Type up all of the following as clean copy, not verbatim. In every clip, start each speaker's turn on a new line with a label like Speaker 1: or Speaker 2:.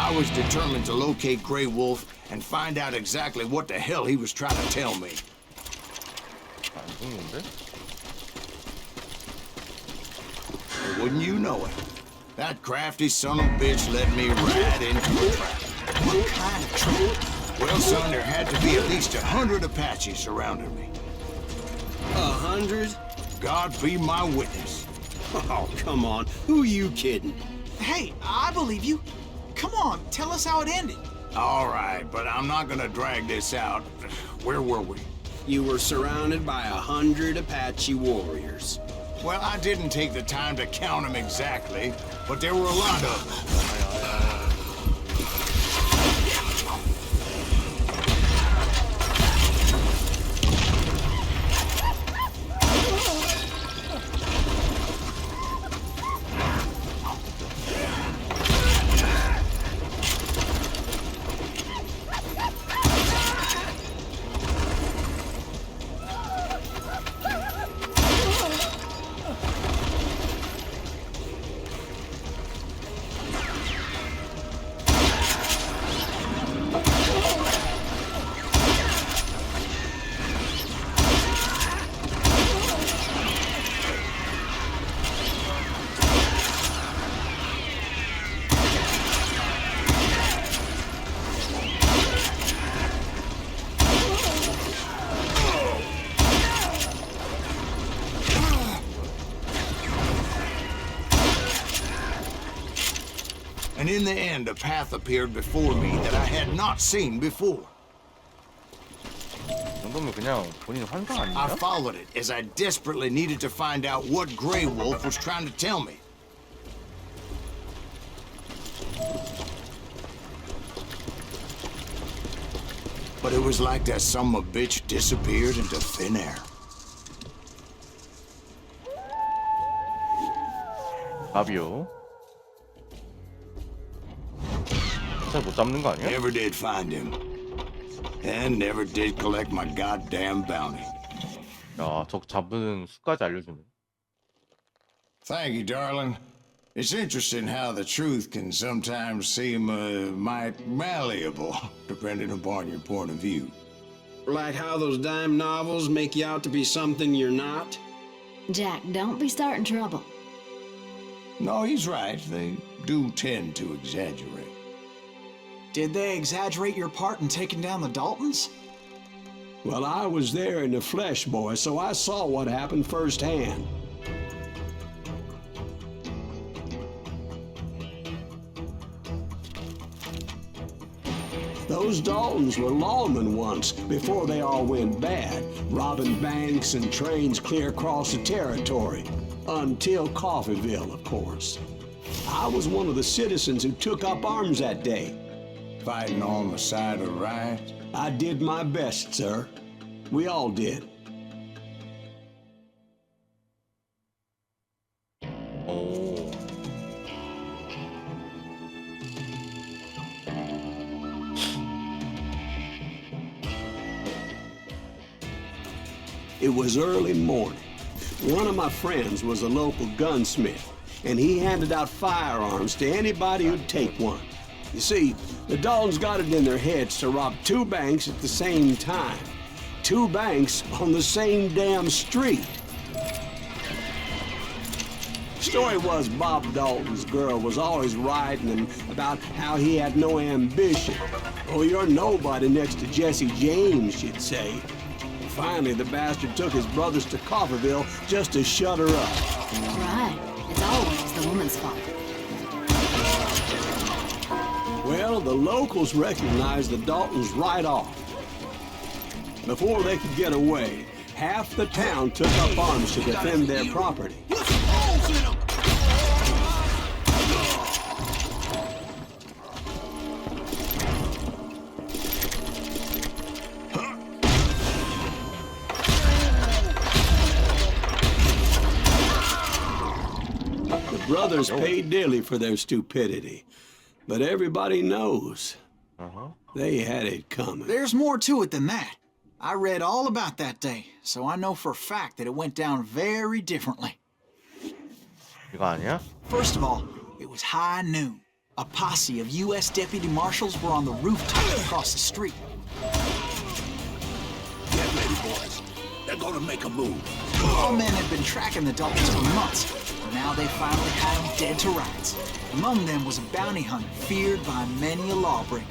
Speaker 1: I was determined to locate Grey Wolf and find out exactly what the hell he was trying to tell me.
Speaker 2: 안 죽는데?
Speaker 1: Wouldn't you know it? That crafty son of a bitch led me right into a trap.
Speaker 3: What kind of trap?
Speaker 1: Well, son, there had to be at least 100 Apaches surrounding me.
Speaker 4: 100?
Speaker 1: God be my witness.
Speaker 4: Oh, come on. Who are you kidding?
Speaker 3: Hey, I believe you. Come on, tell us how it ended.
Speaker 1: All right, but I'm not gonna drag this out. Where were we?
Speaker 4: You were surrounded by 100 Apache warriors.
Speaker 1: Well, I didn't take the time to count them exactly, but there were a lot of them. And in the end, a path appeared before me that I had not seen before.
Speaker 2: 이 정도면 그냥 본인 환상
Speaker 1: I
Speaker 2: 아니야?
Speaker 1: followed it as I desperately needed to find out what Grey Wolf was trying to tell me. But it was like that son of a bitch disappeared into thin air.
Speaker 2: 답이요. 진짜 못 잡는 거 아니야?
Speaker 1: Never did find him. And never did collect my goddamn bounty.
Speaker 2: 야, 적 잡은 수까지 알려주네.
Speaker 1: Thank you, darling. It's interesting how the truth can sometimes seem might malleable, depending upon your point of view.
Speaker 4: Like how those dime novels make you out to be something you're not?
Speaker 5: Jack, don't be starting trouble.
Speaker 1: No, he's right. They do tend to exaggerate.
Speaker 3: Did they exaggerate your part in taking down the Daltons?
Speaker 6: Well, I was there in the flesh, boy, so I saw what happened firsthand. Those Daltons were lawmen once, before they all went bad, robbing banks and trains clear across the territory. Until Coffeeville, of course. I was one of the citizens who took up arms that day.
Speaker 1: Fighting on the side of right.
Speaker 6: I did my best, sir. We all did.
Speaker 2: 오.
Speaker 6: It was early morning. One of my friends was a local gunsmith, and he handed out firearms to anybody who'd take one. You see, the Daltons got it in their heads to rob two banks at the same time. Two banks on the same damn street. Story was Bob Dalton's girl was always writing him about how he had no ambition. Oh, you're nobody next to Jesse James, she'd say. Finally, the bastard took his brothers to Coffeeville just to shut her up.
Speaker 5: Right. It's always the woman's fault.
Speaker 6: Well, the locals recognized the Daltons right off. Before they could get away, half the town took up arms to defend their property. The brothers paid dearly for their stupidity, but everybody knows they had it coming.
Speaker 3: There's more to it than that. I read all about that day, so I know for a fact that it went down very differently.
Speaker 2: 이거 아니야?
Speaker 3: First of all, it was high noon. A posse of U.S. deputy marshals were on the rooftop across the street.
Speaker 7: Get ready, boys. They're gonna make a move.
Speaker 3: All men had been tracking the Daltons for months, and now they finally had them dead to rights. Among them was a bounty hunter feared by many a lawbreaker.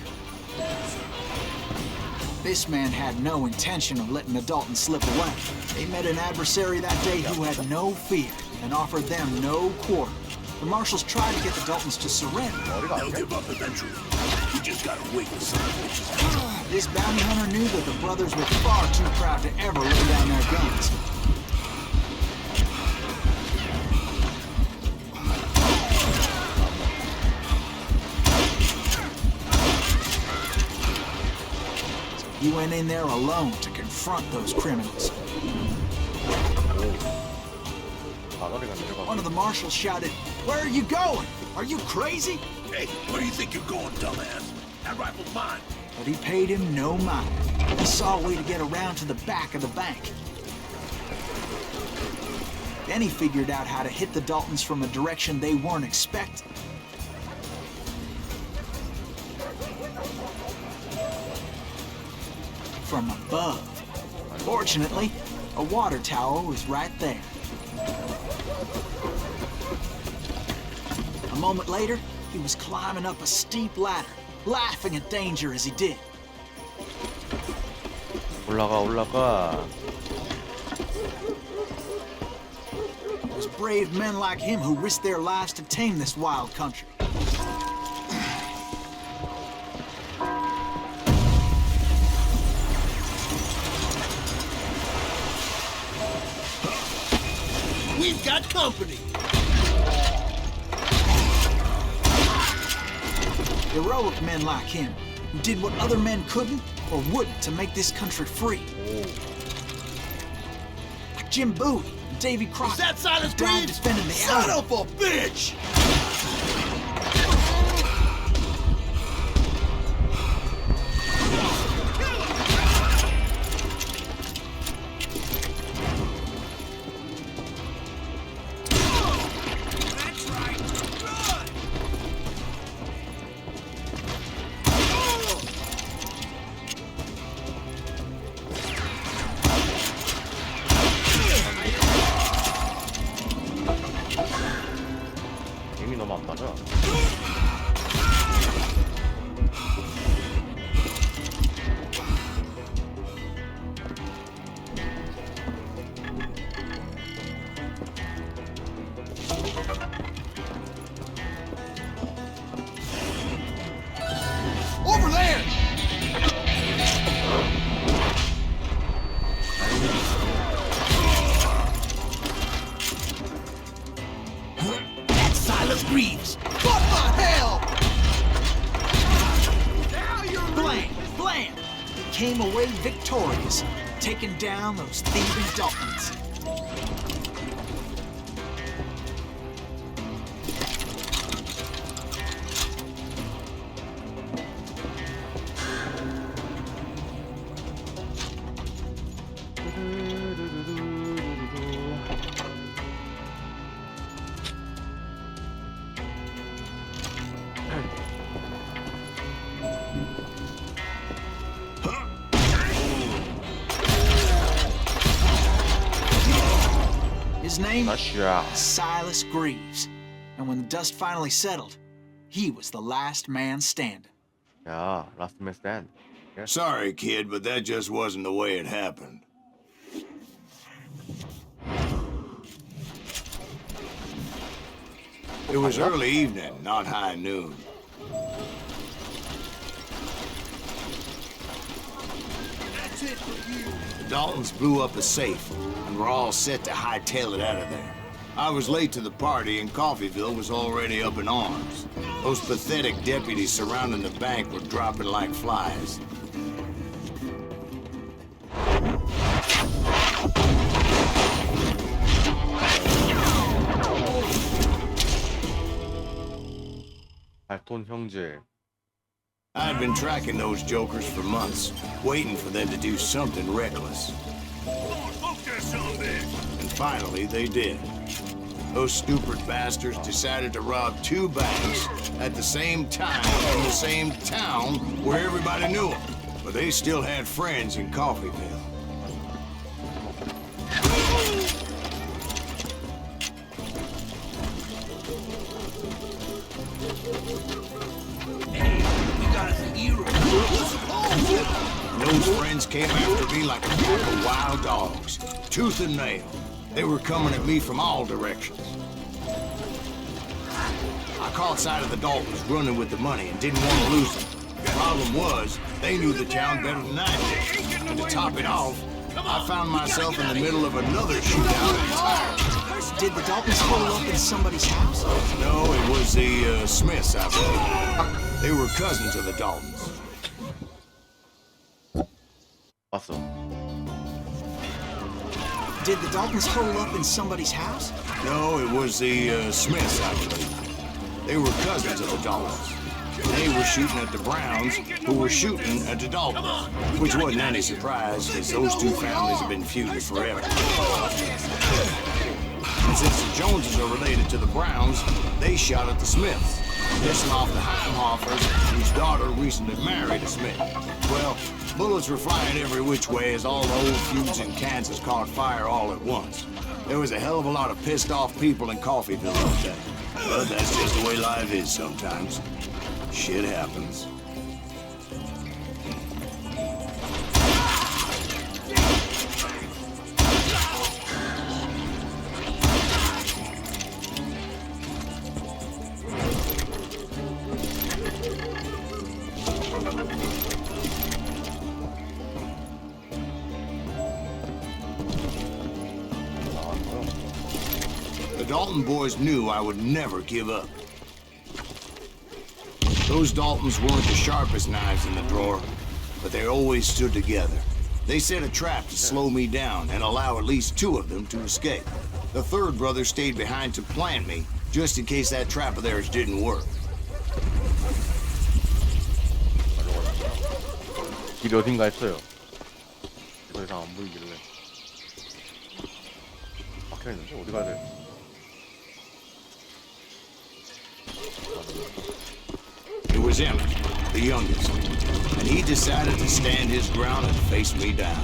Speaker 3: This man had no intention of letting the Daltons slip away. They met an adversary that day who had no fear and offered them no quarter. The marshals tried to get the Daltons to surrender.
Speaker 7: They'll give up eventually. You just gotta wait and see.
Speaker 3: This bounty hunter knew that the brothers were far too proud to ever lay down their guns. He went in there alone to confront those criminals. One of the marshals shouted, "Where are you going? Are you crazy?"
Speaker 7: Hey, where do you think you're going, dumbass? That rifle's mine.
Speaker 3: But he paid him no mind. He saw a way to get around to the back of the bank. Then he figured out how to hit the Daltons from a direction they weren't expecting. From above. Fortunately, a water tower was right there. A moment later, he was climbing up a steep ladder, laughing at danger as he did.
Speaker 2: 올라가 올라가.
Speaker 3: It was brave men like him who risked their lives to tame this wild country.
Speaker 7: We've got company.
Speaker 3: Heroic men like him, who did what other men couldn't or wouldn't to make this country free. Like Jim Bowie and Davy Crockett.
Speaker 7: Is that Silas
Speaker 3: who died
Speaker 7: Greaves?
Speaker 3: defending the
Speaker 7: Son
Speaker 3: island.
Speaker 7: of a bitch!
Speaker 2: 힘이 너무 안 맞아.
Speaker 7: Over there! That's Silas Greaves. What the hell?
Speaker 3: Blam! Blam! He came away victorious, taking down those thieving Daltons. His name?
Speaker 2: 다시야.
Speaker 3: Silas Greaves. And when the dust finally settled, he was the last man standing.
Speaker 2: 야, 라스트 맨 스탠드.
Speaker 1: Sorry, kid, but that just wasn't the way it happened. It was early evening, not high noon.
Speaker 7: That's it for you.
Speaker 1: The Daltons blew up a safe, and were all set to hightail it out of there. I was late to the party, and Coffeeville was already up in arms. Those pathetic deputies surrounding the bank were dropping like flies.
Speaker 2: 발톤 형제.
Speaker 1: I'd been tracking those jokers for months, waiting for them to do something reckless. And finally, they did. Those stupid bastards decided to rob 2 banks at the same time in the same town where everybody knew them. But they still had friends in Coffeeville.
Speaker 7: We got us a hero.
Speaker 1: Those friends came after me like a pack of wild dogs, tooth and nail. They were coming at me from all directions. I caught sight of the Daltons running with the money and didn't want to lose them. The problem was, they knew the town better than I did. And to top it off, I found myself in the middle of another shootout entirely.
Speaker 3: Did the Daltons pull up in somebody's house?
Speaker 1: No, it was the Smiths, I believe. They were cousins of the Daltons.
Speaker 2: 봤어.
Speaker 3: Did the Daltons hole up in somebody's house?
Speaker 1: No, it was the Smiths, I believe. They were cousins of the Daltons. They were shooting at the Browns, who were shooting at the Daltons, which wasn't any surprise, because those 2 families have been feuding forever. And since the Joneses are related to the Browns, they shot at the Smiths, pissing off the Heimhoffers, whose daughter recently married a Smith. Well, bullets were flying every which way as all the old feuds in Kansas caught fire all at once. There was a hell of a lot of pissed off people in Coffeeville that day. But that's just the way life is sometimes. Shit happens. The Dalton boys knew I would never give up. Those Daltons weren't the sharpest knives in the drawer, but they always stood together. They set a trap to slow me down and allow at least 2 of them to escape. The 3rd brother stayed behind to plant me, just in case that trap of theirs didn't work.
Speaker 2: 길이 어딘가 했어요. 더 이상 안 보이길래. 막혀있는데? 어디 가야 돼?
Speaker 1: It was Emmett, the youngest, and he decided to stand his ground and face me down.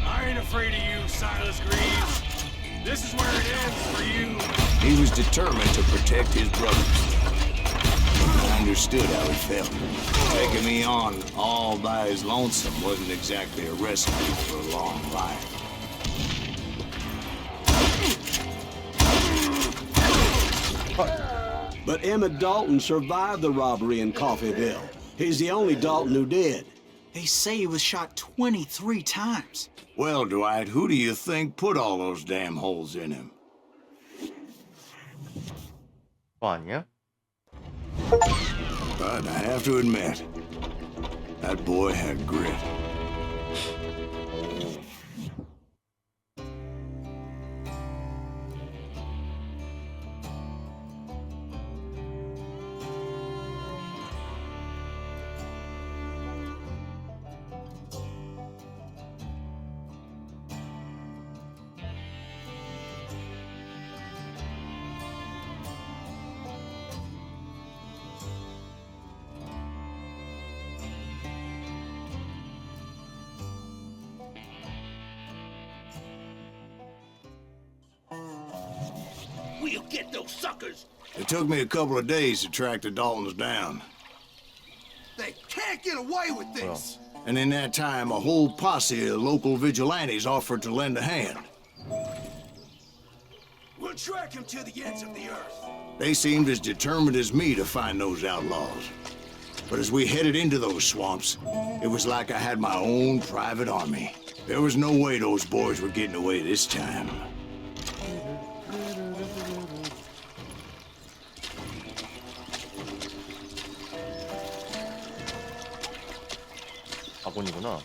Speaker 8: I ain't afraid of you, Silas Greaves. This is where it ends for you.
Speaker 1: He was determined to protect his brothers. I understood how he felt. Taking me on all by his lonesome wasn't exactly a recipe for a long life.
Speaker 6: But Emmett Dalton survived the robbery in Coffeeville. He's the only Dalton who did.
Speaker 3: They say he was shot 23 times.
Speaker 1: Well, Dwight, who do you think put all those damn holes in him?
Speaker 2: 그거 아니야?
Speaker 1: But I have to admit, that boy had grit.
Speaker 7: We'll get those suckers.
Speaker 1: It took me a couple of days to track the Daltons down.
Speaker 7: They can't get away with this.
Speaker 1: And in that time, a whole posse of local vigilantes offered to lend a hand.
Speaker 7: We'll track him to the ends of the earth.
Speaker 1: They seemed as determined as me to find those outlaws. But as we headed into those swamps, it was like I had my own private army. There was no way those boys were getting away this time.
Speaker 2: 아본이구나.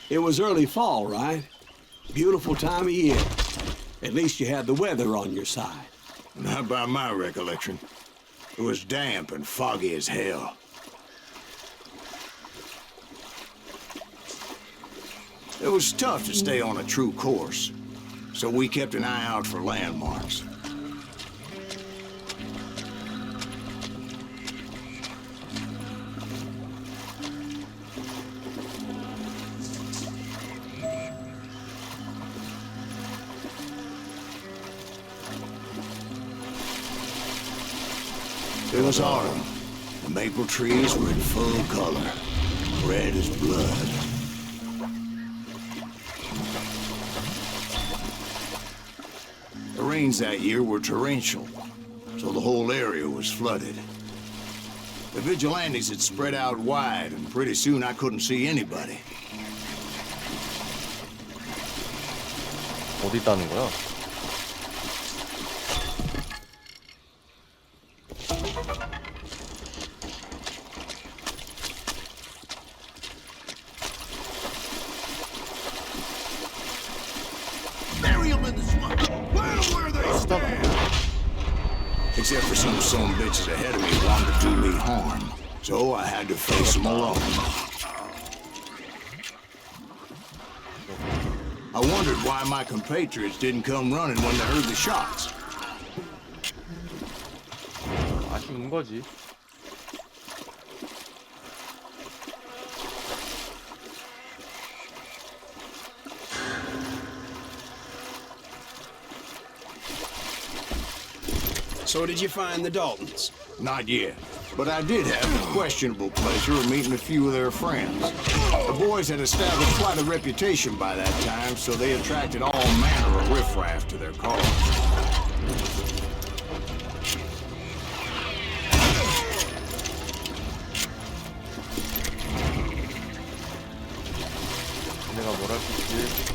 Speaker 6: It was early fall, right? Beautiful time of year. At least you had the weather on your side.
Speaker 1: Not by my recollection. It was damp and foggy as hell. It was tough to stay on a true course, so we kept an eye out for landmarks. It was autumn. The maple trees were in full color, red as blood. The rains that year were torrential, so the whole area was flooded. The vigilantes had spread out wide, and pretty soon I couldn't see anybody.
Speaker 2: 어디 있다는 거야?
Speaker 1: Bury them in the swamp. Plant them where they stand. Except for some son bitches ahead of me who wanted to do me harm. So I had to face them alone. I wondered why my compatriots didn't come running when they heard the shots.
Speaker 2: 아쉬운 거지.
Speaker 4: So did you find the Daltons?
Speaker 1: Not yet, but I did have the questionable pleasure of meeting a few of their friends. The boys had established quite a reputation by that time, so they attracted all manner of riffraff to their cause.
Speaker 2: 내가 뭘 할 수 있지?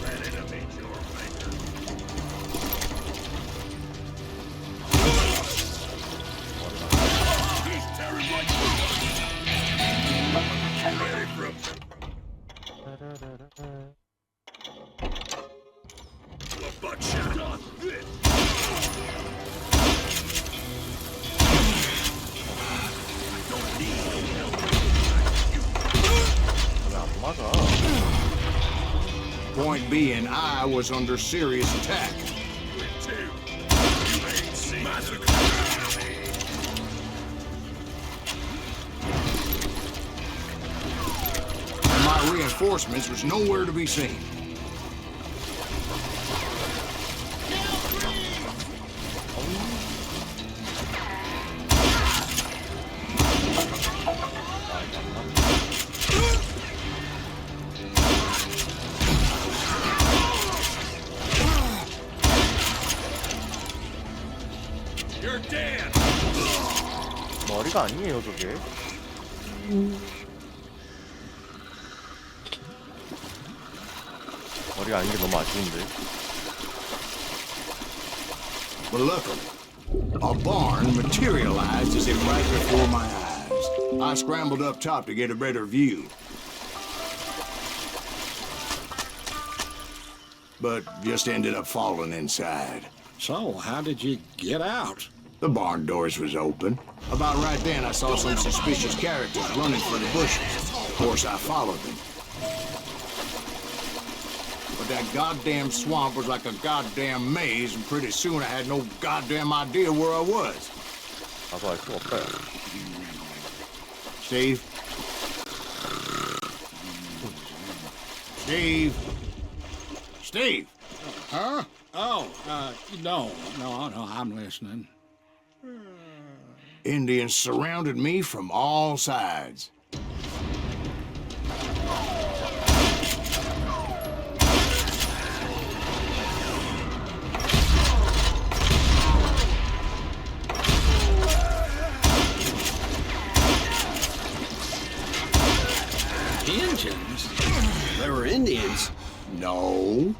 Speaker 1: Point being, I was under serious attack. And my reinforcements was nowhere to be seen.
Speaker 2: 머리가 아니에요, 저게. 머리가 아닌 게 너무 아쉬운데.
Speaker 1: But luckily, a barn materialized as if right before my eyes. I scrambled up top to get a better view. But just ended up falling inside.
Speaker 4: So, how did you get out?
Speaker 1: The barn doors was open. About right then, I saw some suspicious characters running for the bushes. Of course, I followed them. But that goddamn swamp was like a goddamn maze, and pretty soon I had no goddamn idea where I was.
Speaker 2: 나도 알 수가 없다.
Speaker 1: Steve? Steve? Steve?
Speaker 9: Huh? Oh, no, I'm listening.
Speaker 1: Indians surrounded me from all sides.
Speaker 4: Indians? They were Indians.
Speaker 1: No.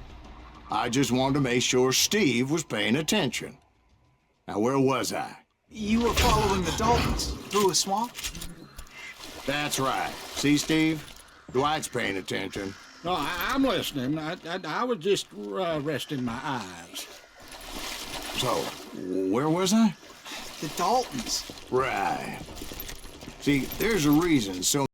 Speaker 1: I just wanted to make sure Steve was paying attention. Now, where was I?
Speaker 3: You were following the Daltons through a swamp?
Speaker 1: That's right. See, Steve? Dwight's paying attention.
Speaker 9: No, I'm listening. I was just resting my eyes.
Speaker 1: So, where was I?
Speaker 3: The Daltons.
Speaker 1: Right. See, there's a reason so